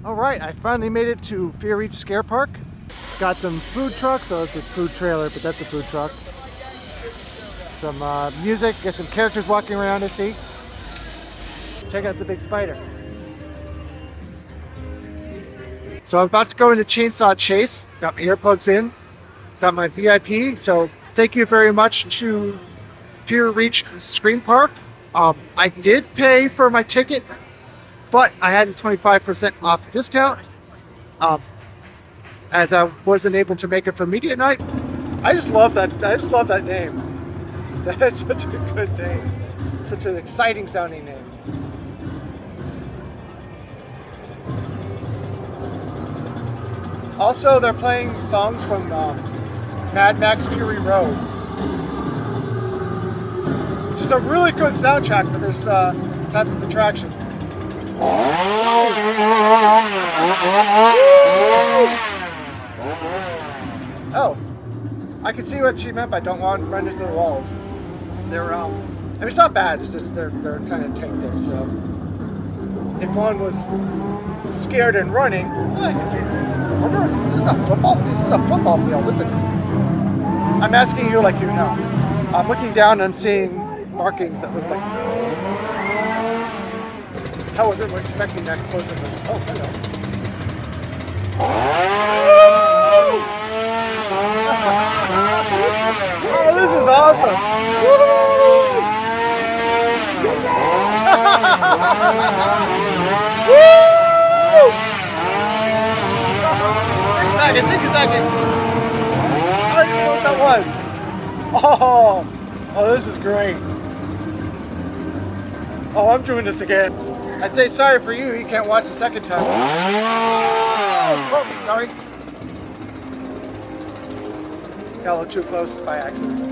All right, I finally made it to Fear Reach Scare Park. Got some food trucks, oh, it's a food trailer, but that's a food truck. Some music, got some characters walking around I see. Check out the big spider. So I'm about to go into Chainsaw Chase. Got my earplugs in, got my VIP. So thank you very much to Fear Reach Screen Park. I did pay for my ticket, but I had a 25% off discount. As I wasn't able to make it for media night. I just love that. I just love that name. That's such a good name. Such an exciting sounding name. Also, they're playing songs from Mad Max Fury Road, which is a really good soundtrack for this type of attraction. Oh, I can see what she meant by don't want to run into the walls. They're I mean, it's not bad. It's just they're kind of tentative. So if one was scared and running, I can see it. This is a football. This is a football field, isn't it? I'm asking you like you know. I'm looking down and I'm seeing markings that look like. I wasn't expecting that close of a. Oh, hello. Oh, this is awesome! Take a second. I don't even know what that was. Oh, this is great. Oh, I'm doing this again. I'd say sorry for you. You can't watch the second time. Oh, sorry. Got a little too close by accident.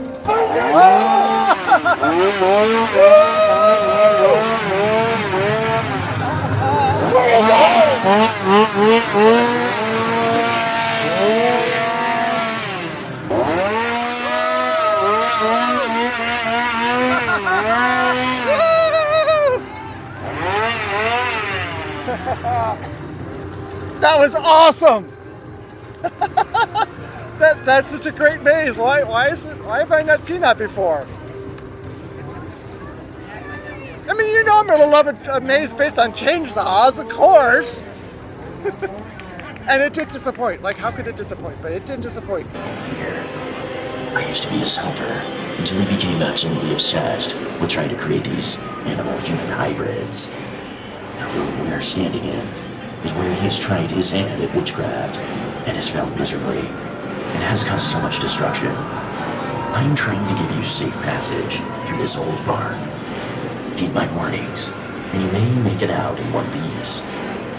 That was awesome! That's such a great maze. Why have I not seen that before? I mean, you know I'm gonna love a maze based on chainsaws, of course. And it did disappoint. Like, how could it disappoint? But it didn't disappoint. Here, I used to be a sculptor until he became absolutely obsessed with trying to create these animal-human hybrids. The room we are standing in is where he has tried his hand at witchcraft and has failed miserably. It has caused so much destruction. I am trying to give you safe passage through this old barn. Heed my warnings, and you may make it out in one piece.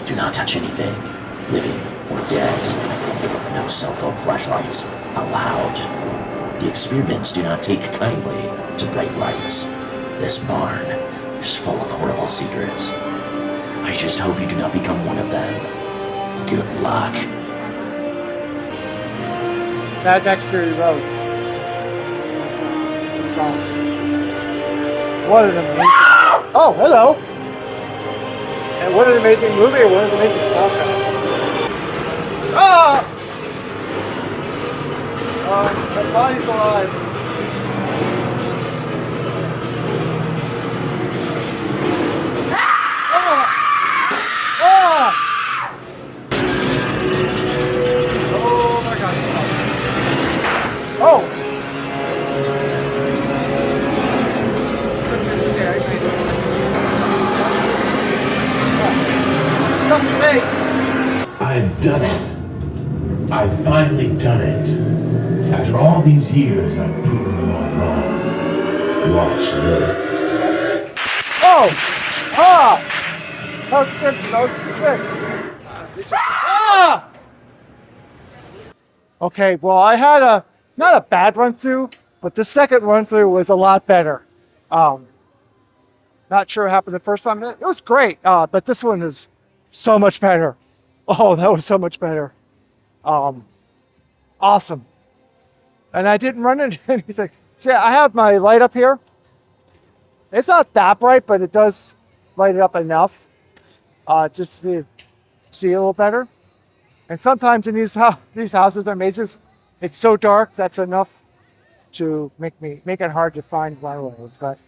Do not touch anything, living or dead. No cell phone flashlights allowed. The experiments do not take kindly to bright lights. This barn is full of horrible secrets. I just hope you do not become one of them. Good luck. Mad Max Fury Road. What an amazing. Oh, hello. And what an amazing movie, and what an amazing soundtrack. Ah! My body's alive. Oh my gosh. Oh! It's okay, I made it. Something face. I've done it. I've finally done it. After all these years, I've proven them all wrong. Watch this. Oh! Ah! That was good. That was good. Ah! Okay, well, I had not a bad run through, but the second run through was a lot better. Not sure what happened the first time. It was great, but this one is so much better. Oh, that was so much better. Awesome. And I didn't run into anything. See, I have my light up here. It's not that bright, but it does light it up enough. Just to see a little better. And sometimes in these houses or mazes, it's so dark that's enough to make it hard to find my ways. But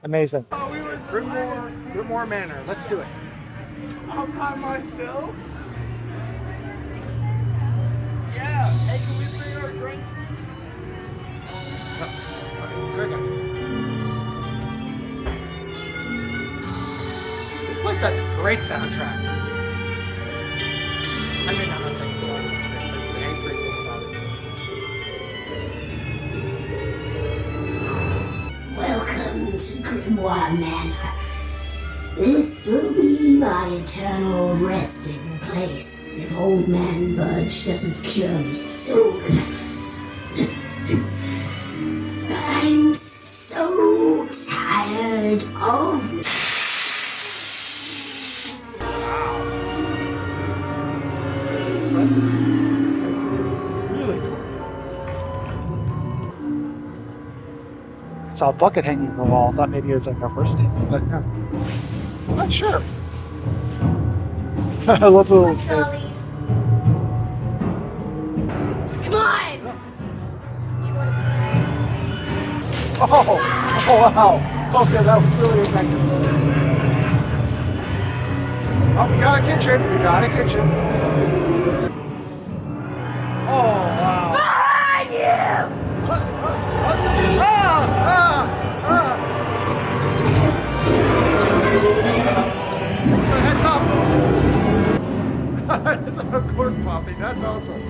amazing. Grimoire Manor. Let's do it. I'm by myself? Yeah. Hey, can we bring our drinks in? Here we go. This place has a great soundtrack. I mean, I'm not saying it's not, but it's a great thing about it. Welcome to Grimoire Manor. This will be my eternal resting place if Old Man Budge doesn't cure me soon. I'm so tired of... Impressive. Really cool. Saw a bucket hanging from the wall. Thought maybe it was like a first statement, but no. I'm not sure. I love little kids. Come on! Oh wow. Okay, that was really effective. Oh, we got a kitchen. We got a kitchen. Oh, wow. Behind you! Heads up. That's a cork popping. That's awesome.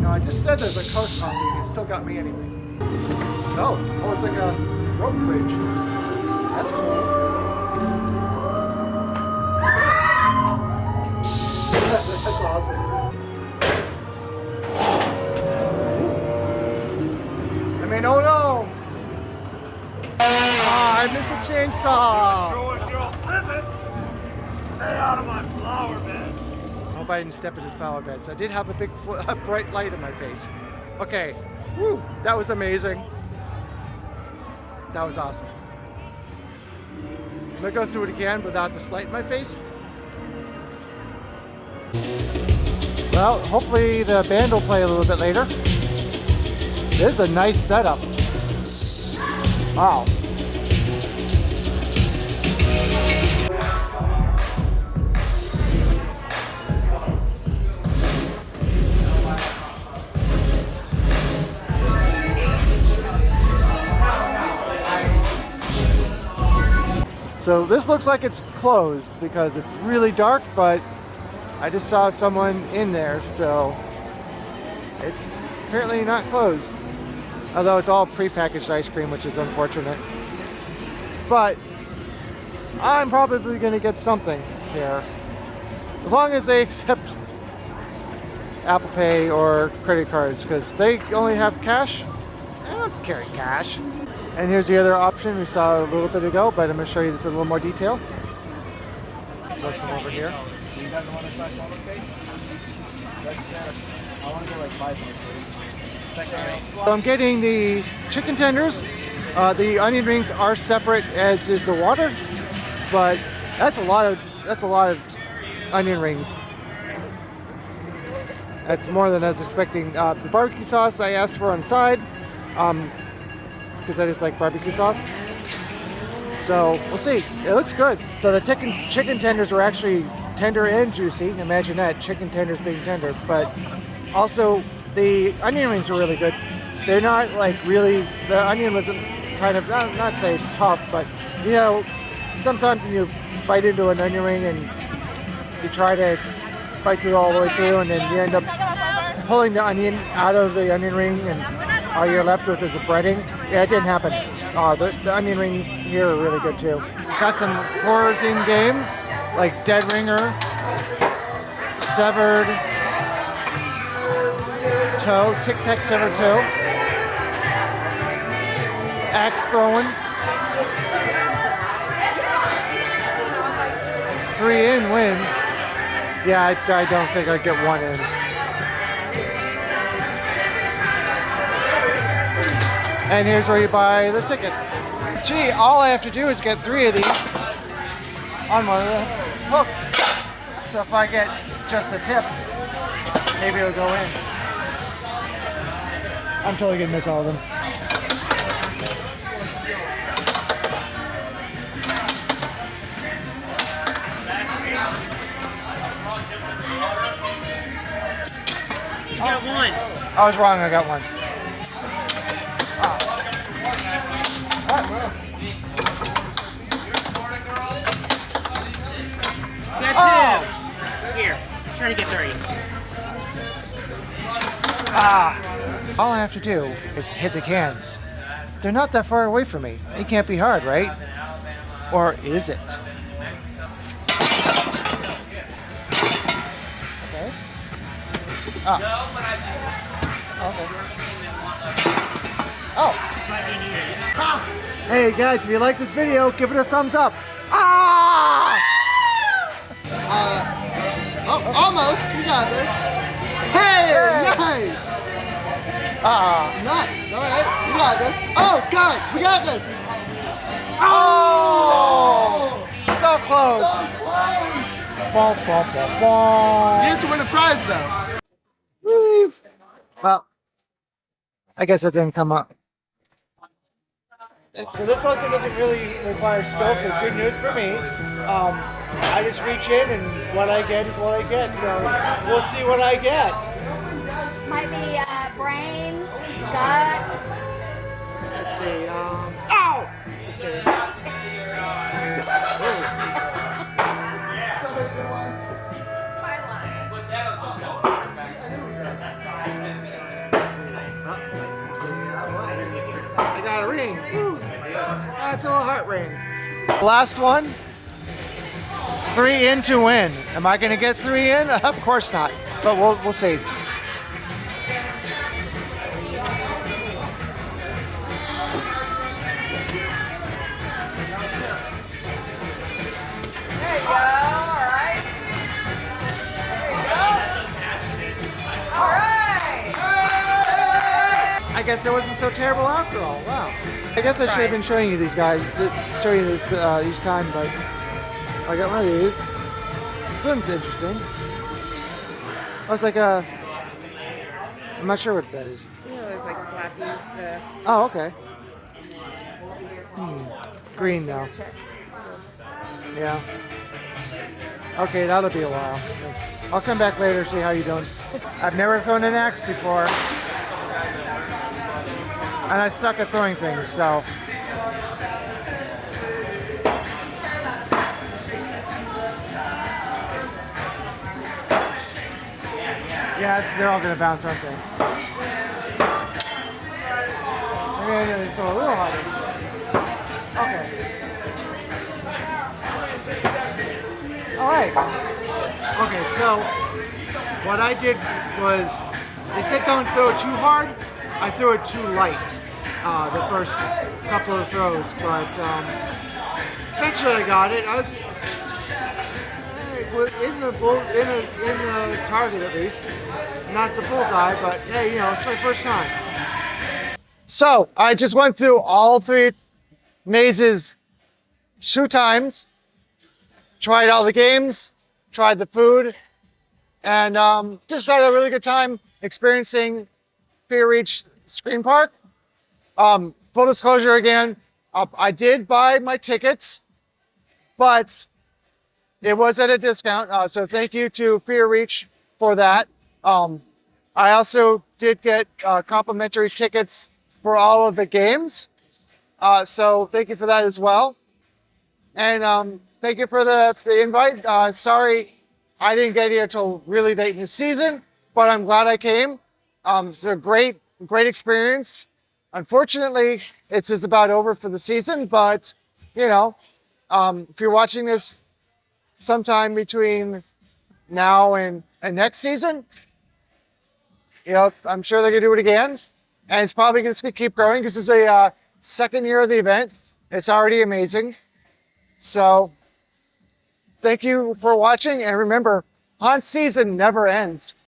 No, I just said there's a cork popping. It still got me anyway. Oh, it's like a rope bridge. That's cool. That's awesome. I mean, oh no! Ah, I missed a chainsaw! Listen! Stay out of my flower bed. I hope I didn't step in his flower beds. I did have a big, bright light in my face. Okay, woo, that was amazing. That was awesome. I'm gonna go through it again without this light in my face. Well, hopefully the band will play a little bit later. This is a nice setup. Wow. So this looks like it's closed because it's really dark, but I just saw someone in there, so it's apparently not closed. Although it's all prepackaged ice cream, which is unfortunate. But I'm probably going to get something here. As long as they accept Apple Pay or credit cards, because they only have cash. I don't carry cash. And here's the other option we saw a little bit ago, but I'm going to show you this in a little more detail. Let's come over here. You guys want to try photo cake? I want to go like 5 minutes, please. So I'm getting the chicken tenders. The onion rings are separate, as is the water, but that's a lot of onion rings. That's more than I was expecting. The barbecue sauce I asked for on the side, because I just like barbecue sauce. So we'll see. It looks good. So the chicken tenders were actually tender and juicy. Imagine that, chicken tenders being tender. But also the onion rings were really good. They're not like really, the onion wasn't kind of, not say tough, but you know, sometimes when you bite into an onion ring and you try to bite through all the way through, and then you end up pulling the onion out of the onion ring, and all you're left with is a breading. Yeah, it didn't happen. The onion rings here are really good too. Got some horror themed games like Dead Ringer, Severed Toe, Tic Tac Severed Toe, Axe Throwing, 3 in win. Yeah, I don't think I'd get 1 in. And here's where you buy the tickets. Gee, all I have to do is get 3 of these on one of the hooks. So if I get just a tip, maybe it'll go in. I'm totally gonna miss all of them. You got one. I was wrong, I got one. You got 2. Here, trying to get 3. All I have to do is hit the cans. They're not that far away from me. It can't be hard, right? Or is it? Okay. Okay. Oh. Hey guys, if you like this video, give it a thumbs up. Oh, almost. We got this. Hey, nice. Nice. All right, we got this. Oh, God, we got this. Oh! So close. So close. Bum, bum, bum, bum. You have to win a prize, though. Well, I guess it didn't come up. So this one doesn't really require skill, so good news for me. I just reach in and what I get is what I get, so we'll see what I get. Might be brains, guts. Let's see, ow! Just kidding. I got a ring. Woo. That's a little heart ring. Last one. 3 in to win. Am I going to get 3 in? Of course not. But we'll see. There you go. All right. There you go. All right. I guess it wasn't so terrible after all. Wow. I guess I should have been showing you these guys, showing you this each time, but I got one of these. This one's interesting. I was like, I'm not sure what that is. You know, there's like slappy. Oh, okay. Green though. Yeah. Okay, that'll be a while. I'll come back later, see how you're doing. I've never thrown an axe before. And I suck at throwing things, so. Yeah, they're all gonna bounce, aren't they? Maybe they throw a little harder. Okay. All right. Okay, so what I did was, they said don't throw it too hard. I threw it too light the first couple of throws, but eventually I got it. I was in the target at least, not the bullseye, but hey, you know, it's my first time. So I just went through all 3 mazes 2 times, tried all the games, tried the food, and just had a really good time experiencing Fear Reach Scream Park. Full disclosure again, I did buy my tickets, but it was at a discount, so thank you to Fear Reach for that. I also did get complimentary tickets for all of the games, so thank you for that as well. And thank you for the invite. Sorry I didn't get here till really late in the season, but I'm glad I came. It's a great experience. Unfortunately, it's just about over for the season, but you know, if you're watching this sometime between now and next season, you know, I'm sure they're gonna do it again, and it's probably gonna keep growing. This is a second year of the event. It's already amazing. So thank you for watching, and remember, haunt season never ends.